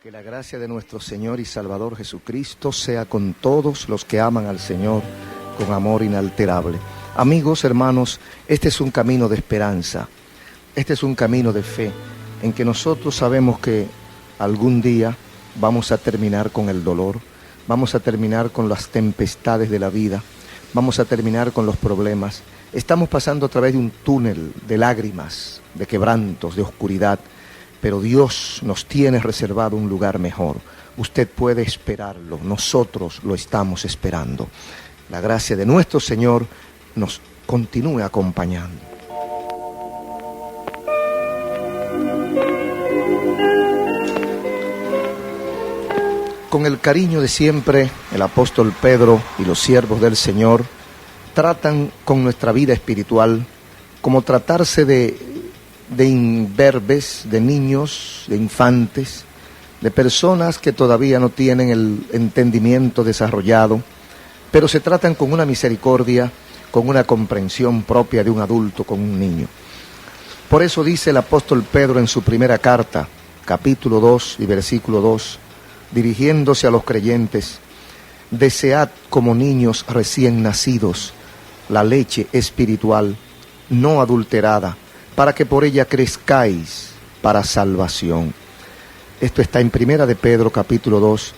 Que la gracia de nuestro Señor y Salvador Jesucristo sea con todos los que aman al Señor con amor inalterable. Amigos, hermanos, este es un camino de esperanza, este es un camino de fe, en que nosotros sabemos que algún día vamos a terminar con el dolor, vamos a terminar con las tempestades de la vida, vamos a terminar con los problemas. Estamos pasando a través de un túnel de lágrimas, de quebrantos, de oscuridad, pero Dios nos tiene reservado un lugar mejor. Usted puede esperarlo, nosotros lo estamos esperando. La gracia de nuestro Señor nos continúe acompañando. Con el cariño de siempre, el apóstol Pedro y los siervos del Señor tratan con nuestra vida espiritual como tratarse de imberbes, de niños, de infantes, de personas que todavía no tienen el entendimiento desarrollado, pero se tratan con una misericordia, con una comprensión propia de un adulto con un niño. Por eso dice el apóstol Pedro en su primera carta, capítulo 2 y versículo 2, dirigiéndose a los creyentes: desead como niños recién nacidos la leche espiritual no adulterada, para que por ella crezcáis para salvación. Esto está en Primera de Pedro, capítulo 2,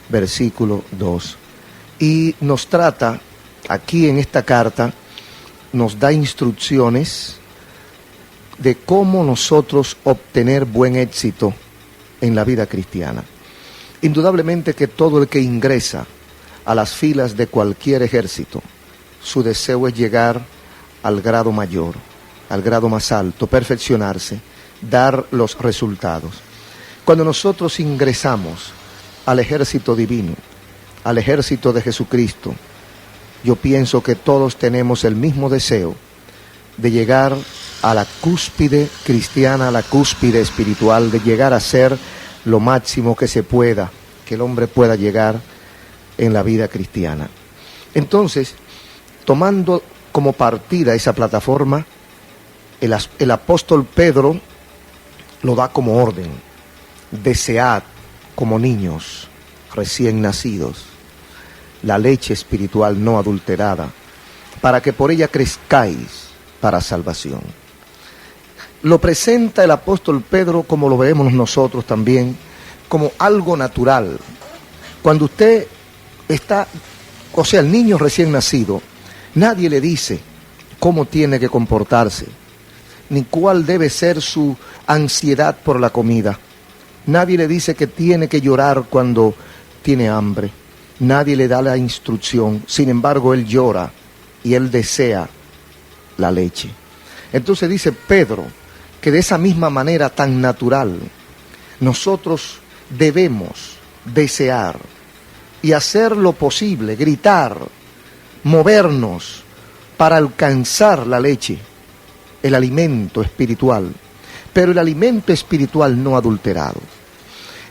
versículo 2. Y nos trata, aquí en esta carta, nos da instrucciones de cómo nosotros obtener buen éxito en la vida cristiana. Indudablemente que todo el que ingresa a las filas de cualquier ejército, su deseo es llegar al grado mayor, al grado más alto, perfeccionarse, dar los resultados. Cuando nosotros ingresamos al ejército divino, al ejército de Jesucristo, yo pienso que todos tenemos el mismo deseo de llegar a la cúspide cristiana, a la cúspide espiritual, de llegar a ser lo máximo que se pueda, que el hombre pueda llegar en la vida cristiana. Entonces, tomando como partida esa plataforma, el apóstol Pedro lo da como orden: desead como niños recién nacidos la leche espiritual no adulterada, para que por ella crezcáis para salvación. Lo presenta el apóstol Pedro, como lo vemos nosotros también, como algo natural. Cuando usted está, el niño recién nacido, nadie le dice cómo tiene que comportarse, ni cuál debe ser su ansiedad por la comida. Nadie le dice que tiene que llorar cuando tiene hambre. Nadie le da la instrucción. Sin embargo, él llora y él desea la leche. Entonces dice Pedro que de esa misma manera tan natural, nosotros debemos desear y hacer lo posible, gritar, movernos para alcanzar la leche, el alimento espiritual, pero el alimento espiritual no adulterado.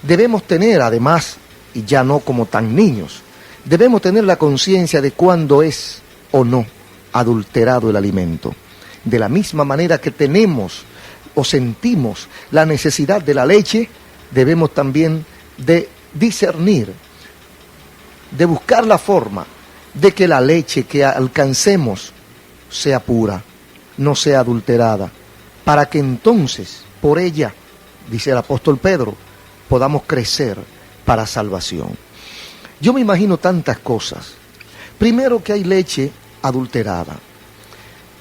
Debemos tener, además, y ya no como tan niños, debemos tener la conciencia de cuándo es o no adulterado el alimento. De la misma manera que tenemos o sentimos la necesidad de la leche, debemos también de discernir, de buscar la forma de que la leche que alcancemos sea pura, no sea adulterada, para que entonces por ella, dice el apóstol Pedro, podamos crecer para salvación. Yo me imagino tantas cosas. Primero, que hay leche adulterada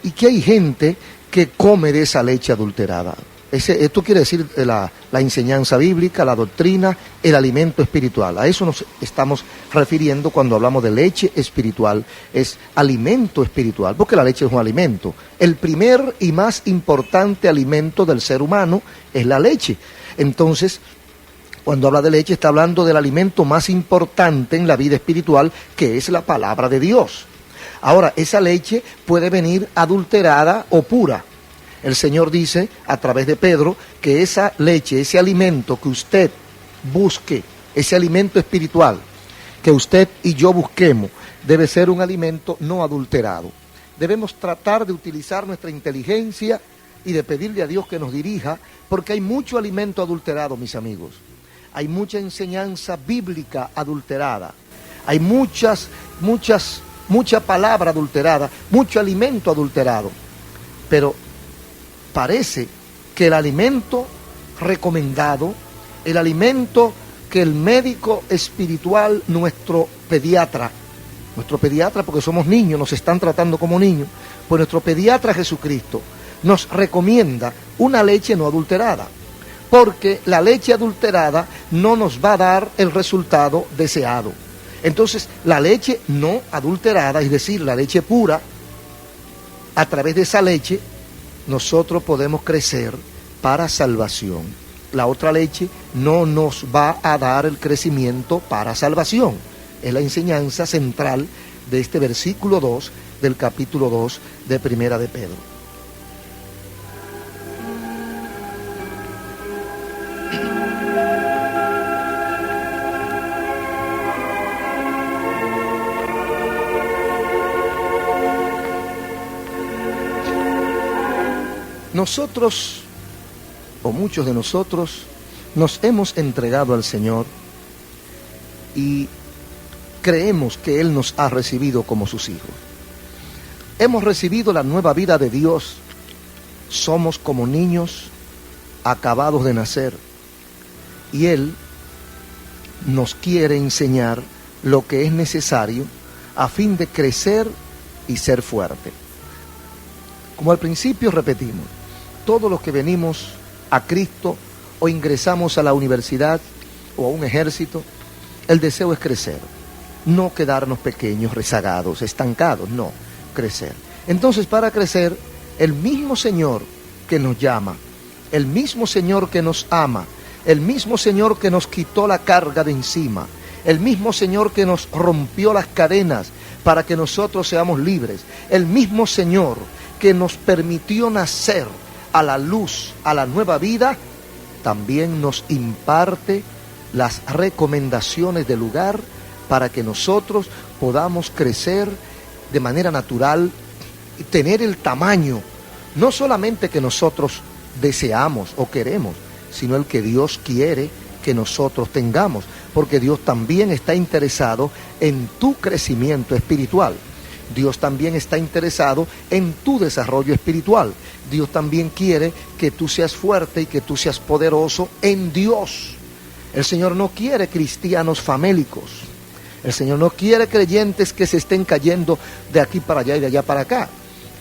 y que hay gente que come de esa leche adulterada. Esto quiere decir la enseñanza bíblica, la doctrina, el alimento espiritual. A eso nos estamos refiriendo cuando hablamos de leche espiritual. Es alimento espiritual, porque la leche es un alimento. El primer y más importante alimento del ser humano es la leche. Entonces, cuando habla de leche, está hablando del alimento más importante en la vida espiritual, que es la palabra de Dios. Ahora, esa leche puede venir adulterada o pura. El Señor dice, a través de Pedro, que esa leche, ese alimento que usted busque, ese alimento espiritual que usted y yo busquemos, debe ser un alimento no adulterado. Debemos tratar de utilizar nuestra inteligencia y de pedirle a Dios que nos dirija, porque hay mucho alimento adulterado, mis amigos. hay mucha enseñanza bíblica adulterada, hay mucha palabra adulterada, mucho alimento adulterado, pero parece que el alimento recomendado, el alimento que el médico espiritual, nuestro pediatra, porque somos niños, nos están tratando como niños, pues nuestro pediatra Jesucristo nos recomienda una leche no adulterada, porque la leche adulterada no nos va a dar el resultado deseado. Entonces, la leche no adulterada, es decir, la leche pura, a través de esa leche nosotros podemos crecer para salvación. La otra leche no nos va a dar el crecimiento para salvación. Es la enseñanza central de este versículo 2 del capítulo 2 de Primera de Pedro. Nosotros, o muchos de nosotros, nos hemos entregado al Señor y creemos que Él nos ha recibido como sus hijos. Hemos recibido la nueva vida de Dios. Somos como niños acabados de nacer. Y Él nos quiere enseñar lo que es necesario a fin de crecer y ser fuerte. Como al principio repetimos, todos los que venimos a Cristo o ingresamos a la universidad o a un ejército, el deseo es crecer, no quedarnos pequeños, rezagados, estancados, no, crecer. Entonces, para crecer, el mismo Señor que nos llama, el mismo Señor que nos ama, el mismo Señor que nos quitó la carga de encima, el mismo Señor que nos rompió las cadenas para que nosotros seamos libres, el mismo Señor que nos permitió nacer a la luz, a la nueva vida, también nos imparte las recomendaciones del lugar para que nosotros podamos crecer de manera natural y tener el tamaño, no solamente que nosotros deseamos o queremos, sino el que Dios quiere que nosotros tengamos, porque Dios también está interesado en tu crecimiento espiritual. Dios también está interesado en tu desarrollo espiritual. Dios también quiere que tú seas fuerte y que tú seas poderoso en Dios. El Señor no quiere cristianos famélicos. El Señor no quiere creyentes que se estén cayendo de aquí para allá y de allá para acá.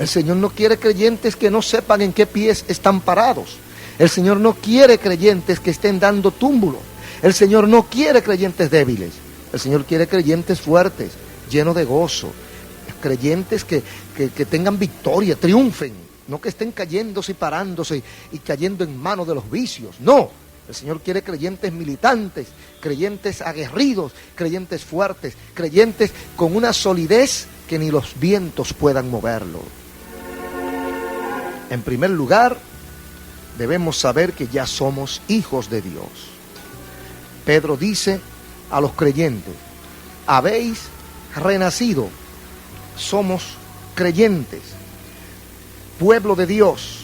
El Señor no quiere creyentes que no sepan en qué pies están parados. El Señor no quiere creyentes que estén dando túmbulo. El Señor no quiere creyentes débiles. El Señor quiere creyentes fuertes, llenos de gozo. Creyentes que tengan victoria, triunfen, no que estén cayéndose y parándose y cayendo en manos de los vicios. No, el Señor quiere creyentes militantes, creyentes aguerridos, creyentes fuertes, creyentes con una solidez que ni los vientos puedan moverlo. En primer lugar, debemos saber que ya somos hijos de Dios. Pedro dice a los creyentes: habéis renacido. Somos creyentes, pueblo de Dios,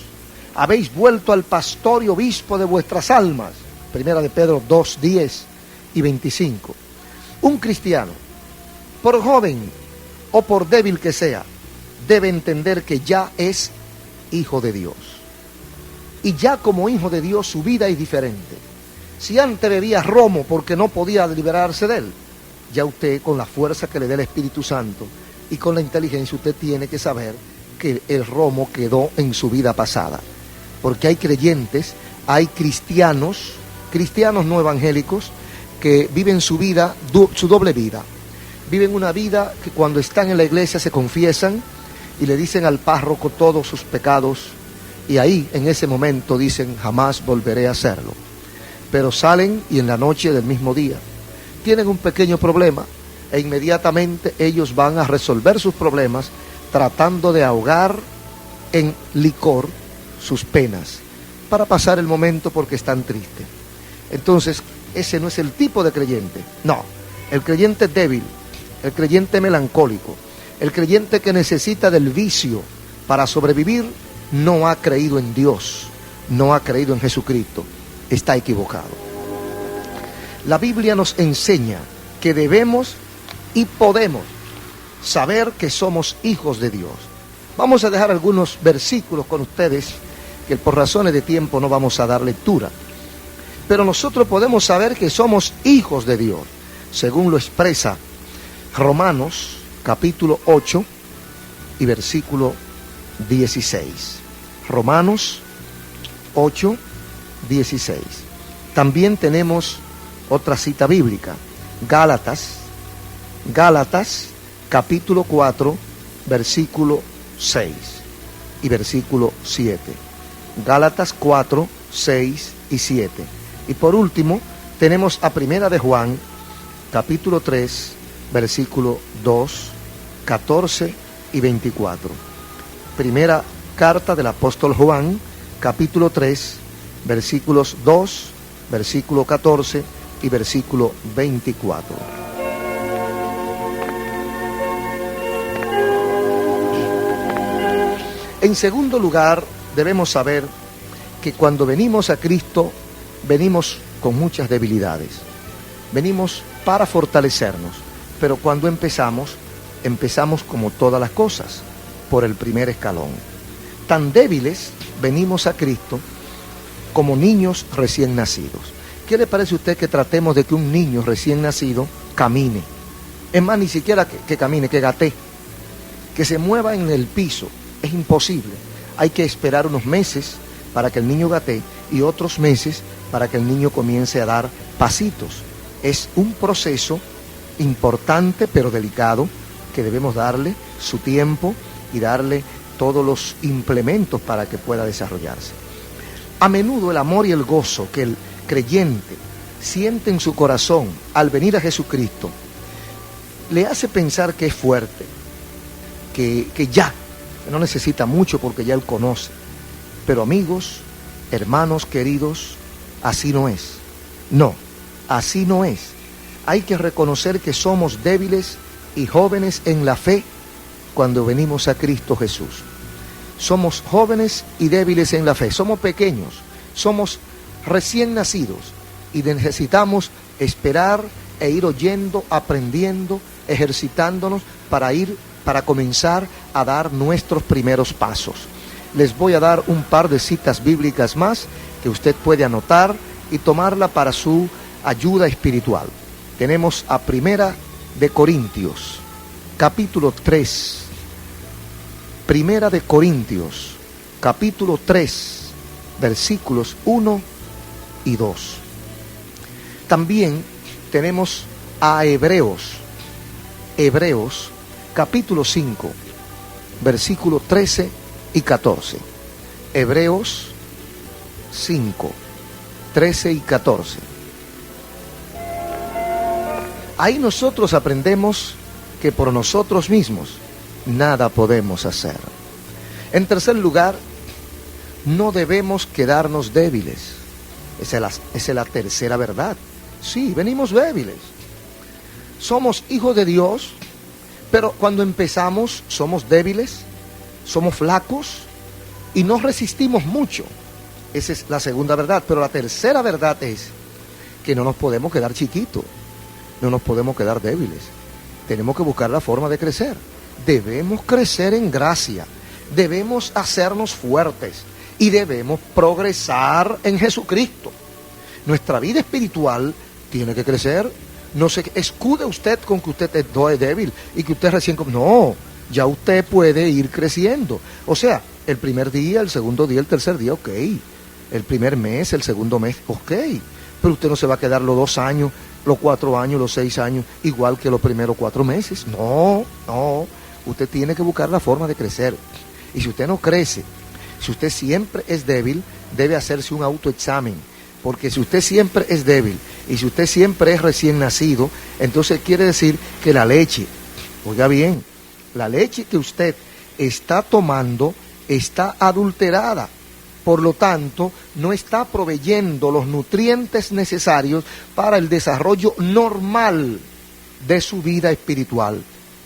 habéis vuelto al pastor y obispo de vuestras almas. Primera de Pedro 2, 10 y 25. Un cristiano, por joven o por débil que sea, debe entender que ya es hijo de Dios. Y ya como hijo de Dios su vida es diferente. Si antes bebía romo porque no podía liberarse de él, ya usted, con la fuerza que le dé el Espíritu Santo y con la inteligencia, usted tiene que saber que el romo quedó en su vida pasada. Porque hay creyentes, hay cristianos no evangélicos, que viven su vida, su doble vida. Viven una vida que cuando están en la iglesia se confiesan y le dicen al párroco todos sus pecados, y ahí en ese momento dicen: jamás volveré a hacerlo. Pero salen y en la noche del mismo día tienen un pequeño problema, e inmediatamente ellos van a resolver sus problemas tratando de ahogar en licor sus penas para pasar el momento porque están tristes. Entonces, ese no es el tipo de creyente. No, el creyente débil, el creyente melancólico, el creyente que necesita del vicio para sobrevivir, no ha creído en Dios, no ha creído en Jesucristo, está equivocado. La Biblia nos enseña que debemos y podemos saber que somos hijos de Dios. Vamos a dejar algunos versículos con ustedes que por razones de tiempo no vamos a dar lectura. Pero nosotros podemos saber que somos hijos de Dios, según lo expresa Romanos capítulo 8 y versículo 16. Romanos 8, 16. También tenemos otra cita bíblica, Gálatas capítulo 4, versículo 6 y versículo 7. Gálatas 4, 6 y 7. Y por último, tenemos a Primera de Juan, capítulo 3, versículo 2, 14 y 24. Primera carta del apóstol Juan, capítulo 3, versículos 2, versículo 14 y versículo 24. En segundo lugar, debemos saber que cuando venimos a Cristo, venimos con muchas debilidades. Venimos para fortalecernos, pero cuando empezamos como todas las cosas, por el primer escalón. Tan débiles venimos a Cristo como niños recién nacidos. ¿Qué le parece a usted que tratemos de que un niño recién nacido camine? Es más, ni siquiera que camine, que gatee, que se mueva en el piso. Es imposible. Hay que esperar unos meses para que el niño gatee y otros meses para que el niño comience a dar pasitos. Es un proceso importante pero delicado que debemos darle su tiempo y darle todos los implementos para que pueda desarrollarse. A menudo el amor y el gozo que el creyente siente en su corazón al venir a Jesucristo le hace pensar que es fuerte, que no necesita mucho porque ya Él conoce. Pero amigos, hermanos queridos, así no es. No, así no es. Hay que reconocer que somos débiles y jóvenes en la fe cuando venimos a Cristo Jesús. Somos jóvenes y débiles en la fe, somos pequeños, somos recién nacidos y necesitamos esperar e ir oyendo, aprendiendo, ejercitándonos para comenzar a dar nuestros primeros pasos. Les voy a dar un par de citas bíblicas más que usted puede anotar y tomarla para su ayuda espiritual. Tenemos a Primera de Corintios, capítulo 3. Primera de Corintios, capítulo 3, versículos 1 y 2. También tenemos a Hebreos, capítulo 5, versículos 13 y 14. Hebreos 5, 13 y 14. Ahí nosotros aprendemos que por nosotros mismos nada podemos hacer. En tercer lugar, no debemos quedarnos débiles. Esa es la tercera verdad. Sí, venimos débiles. Somos hijos de Dios, pero cuando empezamos somos débiles, somos flacos y no resistimos mucho. Esa es la segunda verdad. Pero la tercera verdad es que no nos podemos quedar chiquitos, no nos podemos quedar débiles. Tenemos que buscar la forma de crecer. Debemos crecer en gracia, debemos hacernos fuertes y debemos progresar en Jesucristo. Nuestra vida espiritual tiene que crecer. No se escude usted con que usted es débil y que usted recién... No, ya usted puede ir creciendo. O sea, el primer día, el segundo día, el tercer día, ok. El primer mes, el segundo mes, ok. Pero usted no se va a quedar los 2 años, los 4 años, los 6 años, igual que los primeros 4 meses. No. Usted tiene que buscar la forma de crecer. Y si usted no crece, si usted siempre es débil, debe hacerse un autoexamen. Porque si usted siempre es débil y si usted siempre es recién nacido, entonces quiere decir que la leche, oiga bien, la leche que usted está tomando está adulterada. Por lo tanto, no está proveyendo los nutrientes necesarios para el desarrollo normal de su vida espiritual.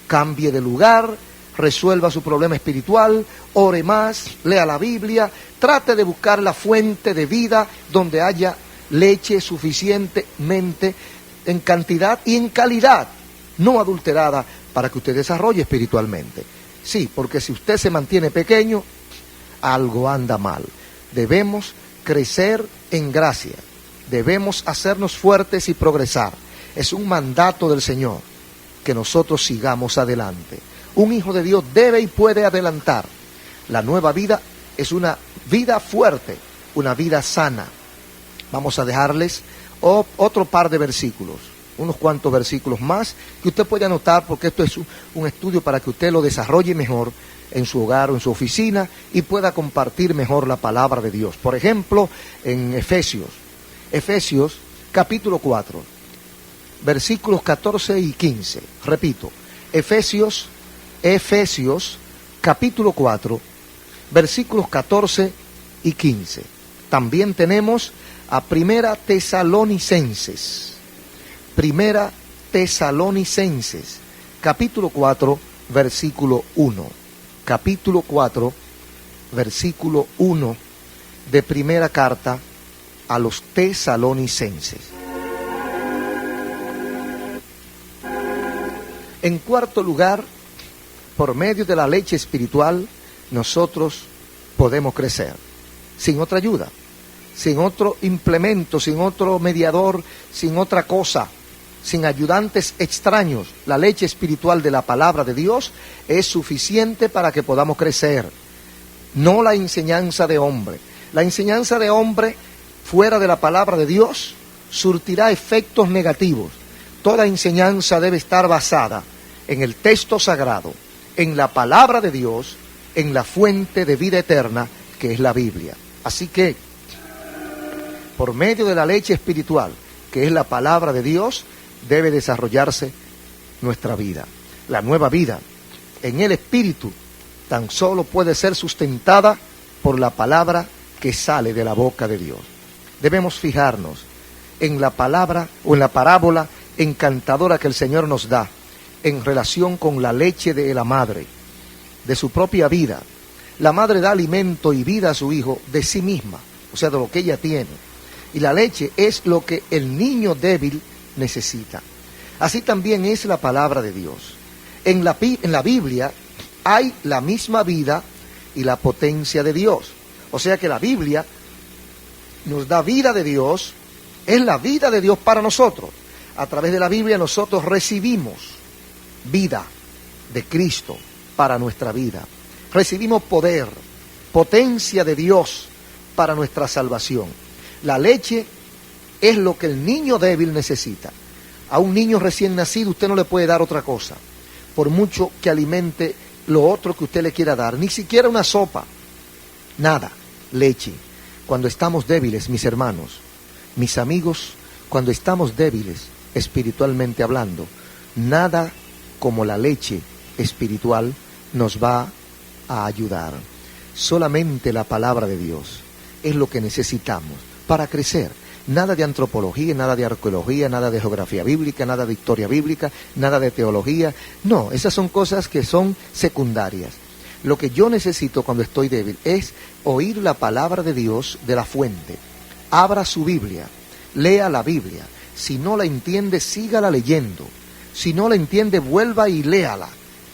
Cambie de lugar, resuelva su problema espiritual, ore más, lea la Biblia, trate de buscar la fuente de vida donde haya leche suficientemente en cantidad y en calidad, no adulterada, para que usted desarrolle espiritualmente. Sí, porque si usted se mantiene pequeño, algo anda mal. Debemos crecer en gracia, debemos hacernos fuertes y progresar. Es un mandato del Señor que nosotros sigamos adelante. Un hijo de Dios debe y puede adelantar. La nueva vida es una vida fuerte, una vida sana. Vamos a dejarles otro par de versículos, unos cuantos versículos más que usted puede anotar, porque esto es un estudio para que usted lo desarrolle mejor en su hogar o en su oficina y pueda compartir mejor la palabra de Dios. Por ejemplo, en Efesios capítulo 4, versículos 14 y 15. Repito, Efesios capítulo 4, versículos 14 y 15. También tenemos a Primera Tesalonicenses, capítulo 4, versículo 1. Capítulo 4, versículo 1 de primera carta a los tesalonicenses. En cuarto lugar, por medio de la leche espiritual, nosotros podemos crecer, sin otra ayuda, sin otro implemento, sin otro mediador, sin otra cosa, sin ayudantes extraños. La leche espiritual de la palabra de Dios es suficiente para que podamos crecer, no la enseñanza de hombre. La enseñanza de hombre fuera de la palabra de Dios surtirá efectos negativos. Toda enseñanza debe estar basada en el texto sagrado, en la palabra de Dios, en la fuente de vida eterna que es la Biblia. Así que, por medio de la leche espiritual, que es la palabra de Dios, debe desarrollarse nuestra vida. La nueva vida en el Espíritu tan solo puede ser sustentada por la palabra que sale de la boca de Dios. Debemos fijarnos en la palabra o en la parábola encantadora que el Señor nos da en relación con la leche de la madre, de su propia vida. La madre da alimento y vida a su hijo de sí misma, o sea, de lo que ella tiene. Y la leche es lo que el niño débil necesita. Así también es la palabra de Dios. En la Biblia hay la misma vida y la potencia de Dios. O sea que la Biblia nos da vida de Dios, es la vida de Dios para nosotros. A través de la Biblia nosotros recibimos vida de Cristo para nuestra vida. Recibimos poder, potencia de Dios para nuestra salvación. La leche es lo que el niño débil necesita. A un niño recién nacido usted no le puede dar otra cosa, por mucho que alimente lo otro que usted le quiera dar, ni siquiera una sopa, nada, leche. Cuando estamos débiles, mis hermanos, mis amigos, cuando estamos débiles espiritualmente hablando, nada como la leche espiritual nos va a ayudar. Solamente la palabra de Dios es lo que necesitamos para crecer. Nada de antropología, nada de arqueología, nada de geografía bíblica, nada de historia bíblica, nada de teología. No, esas son cosas que son secundarias. Lo que yo necesito cuando estoy débil es oír la palabra de Dios de la fuente. Abra su Biblia, lea la Biblia. Si no la entiende, sígala leyendo. Si no la entiende, vuelva y léala.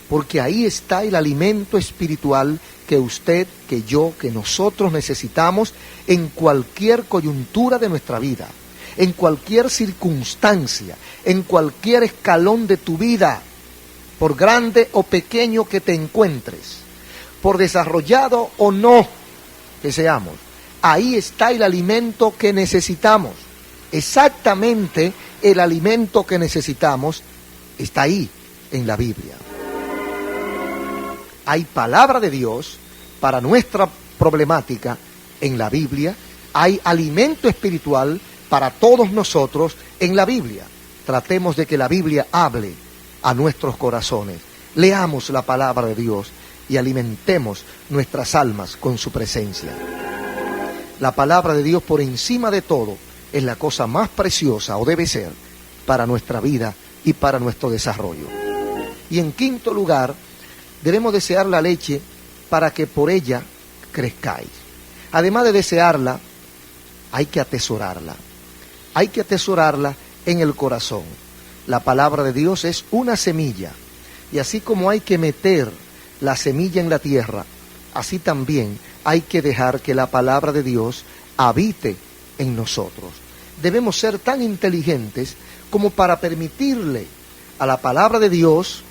Porque ahí está el alimento espiritual que usted, que yo, que nosotros necesitamos en cualquier coyuntura de nuestra vida, en cualquier circunstancia, en cualquier escalón de tu vida, por grande o pequeño que te encuentres, por desarrollado o no que seamos. Ahí está el alimento que necesitamos. Exactamente el alimento que necesitamos está ahí en la Biblia. Hay palabra de Dios para nuestra problemática en la Biblia. Hay alimento espiritual para todos nosotros en la Biblia. Tratemos de que la Biblia hable a nuestros corazones. Leamos la palabra de Dios y alimentemos nuestras almas con su presencia. La palabra de Dios por encima de todo es la cosa más preciosa, o debe ser, para nuestra vida y para nuestro desarrollo. Y en quinto lugar, debemos desear la leche para que por ella crezcáis. Además de desearla, hay que atesorarla. hay que atesorarla en el corazón. La palabra de Dios es una semilla, y así como hay que meter la semilla en la tierra, así también hay que dejar que la palabra de Dios habite en nosotros. Debemos ser tan inteligentes como para permitirle a la palabra de Dios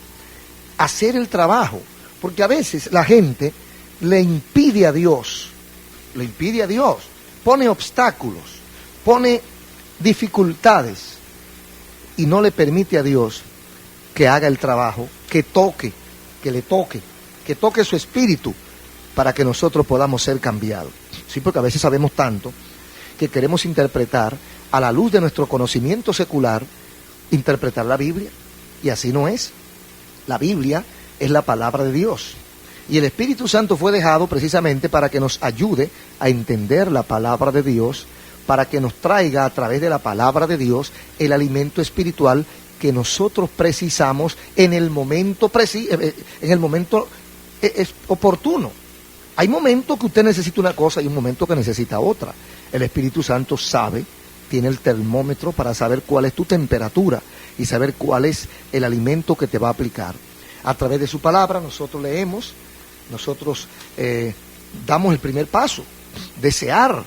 hacer el trabajo, porque a veces la gente le impide a Dios, pone obstáculos, pone dificultades y no le permite a Dios que haga el trabajo, que le toque su espíritu para que nosotros podamos ser cambiados. Sí, porque a veces sabemos tanto que queremos interpretar a la luz de nuestro conocimiento secular, interpretar la Biblia, y así no es. La Biblia es la palabra de Dios, y el Espíritu Santo fue dejado precisamente para que nos ayude a entender la palabra de Dios, para que nos traiga a través de la palabra de Dios el alimento espiritual que nosotros precisamos en el momento oportuno. Hay momentos que usted necesita una cosa y un momento que necesita otra. El Espíritu Santo sabe, tiene el termómetro para saber cuál es tu temperatura y saber cuál es el alimento que te va a aplicar. A través de su palabra nosotros leemos, nosotros damos el primer paso, desear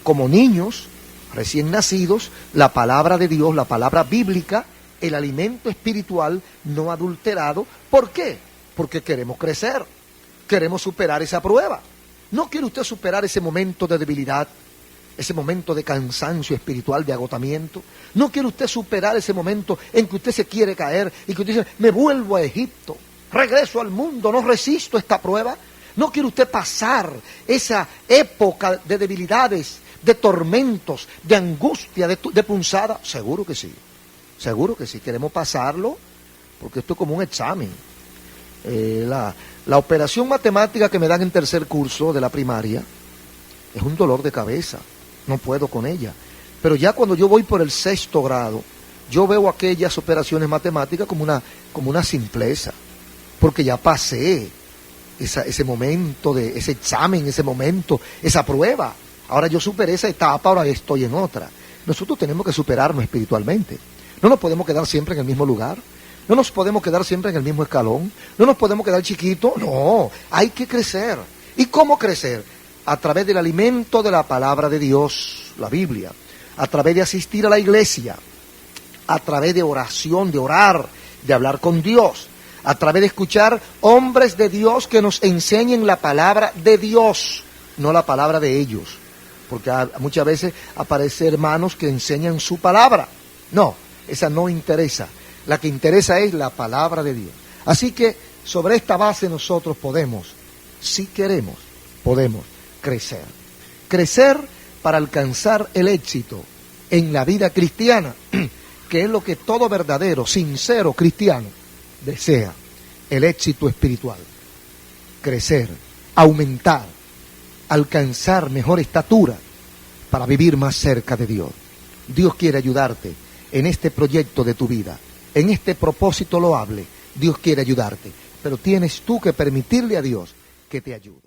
como niños recién nacidos la palabra de Dios, la palabra bíblica, el alimento espiritual no adulterado. ¿Por qué? Porque queremos crecer, queremos superar esa prueba. ¿No quiere usted superar ese momento de debilidad, ese momento de cansancio espiritual, de agotamiento? ¿No quiere usted superar ese momento en que usted se quiere caer y que usted dice, me vuelvo a Egipto, regreso al mundo, no resisto esta prueba? ¿No quiere usted pasar esa época de debilidades, de tormentos, de angustia, de punzada? Seguro que sí, queremos pasarlo, porque esto es como un examen. La operación matemática que me dan en tercer curso de la primaria es un dolor de cabeza, no puedo con ella. Pero ya cuando yo voy por el 6º grado, yo veo aquellas operaciones matemáticas como una simpleza, porque ya pasé ese momento, ese examen, ese momento, esa prueba. Ahora yo superé esa etapa, ahora estoy en otra. Nosotros tenemos que superarnos espiritualmente. No nos podemos quedar siempre en el mismo lugar. No nos podemos quedar siempre en el mismo escalón. No nos podemos quedar chiquitos. No, hay que crecer. ¿Y cómo crecer? A través del alimento de la palabra de Dios, la Biblia. A través de asistir a la iglesia. A través de oración, de orar, de hablar con Dios. A través de escuchar hombres de Dios que nos enseñen la palabra de Dios, no la palabra de ellos. Porque muchas veces aparecen hermanos que enseñan su palabra. No, esa no interesa. La que interesa es la palabra de Dios. Así que sobre esta base nosotros podemos, si queremos, podemos crecer. Crecer para alcanzar el éxito en la vida cristiana, que es lo que todo verdadero, sincero cristiano desea, el éxito espiritual. Crecer, aumentar, alcanzar mejor estatura para vivir más cerca de Dios. Dios quiere ayudarte en este proyecto de tu vida, en este propósito loable. Dios quiere ayudarte, pero tienes tú que permitirle a Dios que te ayude.